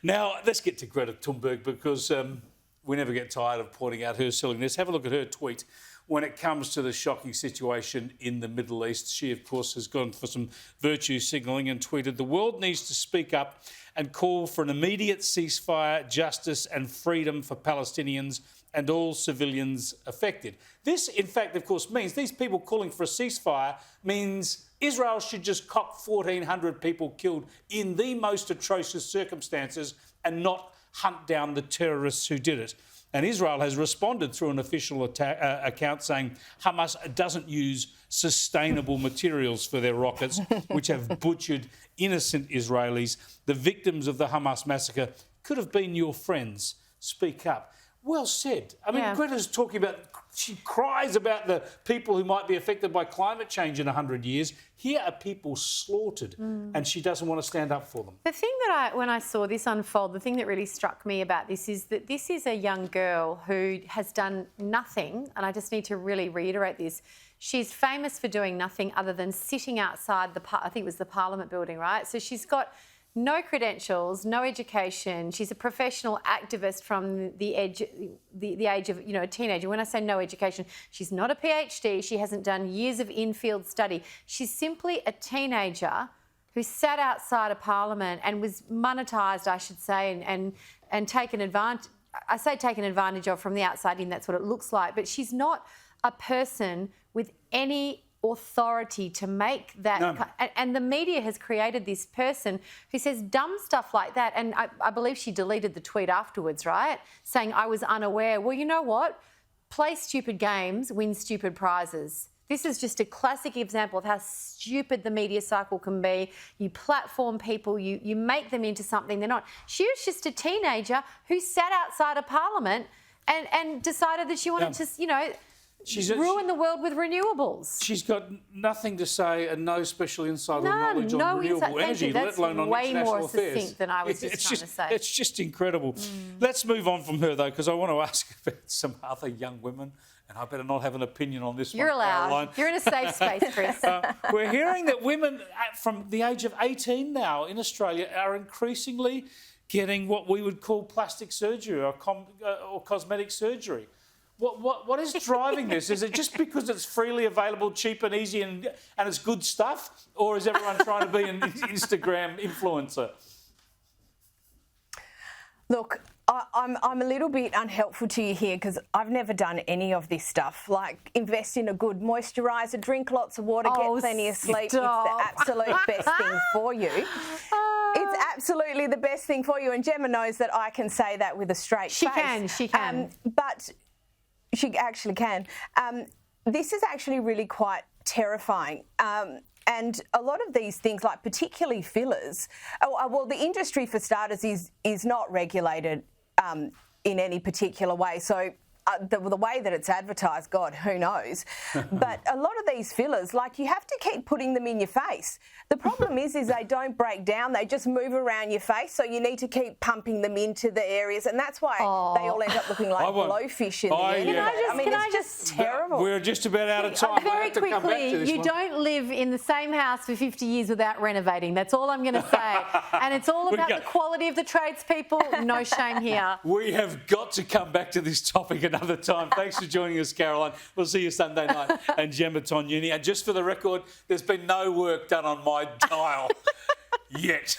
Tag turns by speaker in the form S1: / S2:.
S1: Now, let's get to Greta Thunberg because we never get tired of pointing out her silliness. Have a look at her tweet when it comes to the shocking situation in the Middle East. She, of course, has gone for some virtue signalling and tweeted, "The world needs to speak up and call for an immediate ceasefire, justice and freedom for Palestinians and all civilians affected." This, in fact, of course, means these people calling for a ceasefire means Israel should just cop 1,400 people killed in the most atrocious circumstances and not hunt down the terrorists who did it. And Israel has responded through an official account saying Hamas doesn't use sustainable materials for their rockets, which have butchered innocent Israelis. The victims of the Hamas massacre could have been your friends. Speak up. Well said. I mean, Greta's talking about, she cries about the people who might be affected by climate change in 100 years. Here are people slaughtered and she doesn't want to stand up for them.
S2: The thing that when I saw this unfold, the thing that really struck me about this is that this is a young girl who has done nothing, and I just need to really reiterate this. She's famous for doing nothing other than sitting outside I think it was the Parliament building, right? So she's got no credentials, no education. She's a professional activist from the age of, a teenager. When I say no education, she's not a PhD. She hasn't done years of in-field study. She's simply a teenager who sat outside of Parliament and was monetised, I should say, and taken advantage. I say taken advantage of from the outside in. That's what it looks like. But she's not a person with any authority to make that.
S1: No.
S2: And the media has created this person who says dumb stuff like that. And I believe she deleted the tweet afterwards, right? Saying, I was unaware. Well, you know what? Play stupid games, win stupid prizes. This is just a classic example of how stupid the media cycle can be. You platform people, you make them into something they're not. She was just a teenager who sat outside of Parliament and decided that she wanted to, ruin the world with renewables.
S1: She's got nothing to say and no special insight or knowledge on renewable energy, let alone on international affairs.
S2: That's way more succinct than I was just trying to say.
S1: It's just incredible. Let's move on from her, though, because I want to ask about some other young women, and I better not have an opinion on this one.
S2: You're allowed.
S1: Caroline.
S2: You're in a safe space, Chris.
S1: We're hearing that women from the age of 18 now in Australia are increasingly getting what we would call plastic surgery or cosmetic surgery. What is driving this? Is it just because it's freely available, cheap and easy and it's good stuff? Or is everyone trying to be an Instagram influencer?
S3: Look, I'm a little bit unhelpful to you here because I've never done any of this stuff. Like invest in a good moisturiser, drink lots of water, get plenty of sleep.
S2: Stop.
S3: It's the absolute best thing for you. It's absolutely the best thing for you. And Gemma knows that I can say that with a straight face.
S2: She can.
S3: But she actually can. This is actually really quite terrifying. And a lot of these things, like particularly fillers, well, the industry for starters is not regulated in any particular way. So the way that it's advertised, God, who knows? But a lot of these fillers, like you have to keep putting them in your face. The problem is they don't break down. They just move around your face. So you need to keep pumping them into the areas. And that's why they all end up looking like blowfish in the end. It's just terrible.
S1: We're just about out of time.
S2: Very quickly, you don't live in the same house for 50 years without renovating. That's all I'm going to say. And it's all about the quality of the tradespeople. No shame here.
S1: We have got to come back to this topic another time. Thanks for joining us, Caroline. We'll see you Sunday night. And Gemma Tognini. And just for the record, there's been no work done on my dial yet.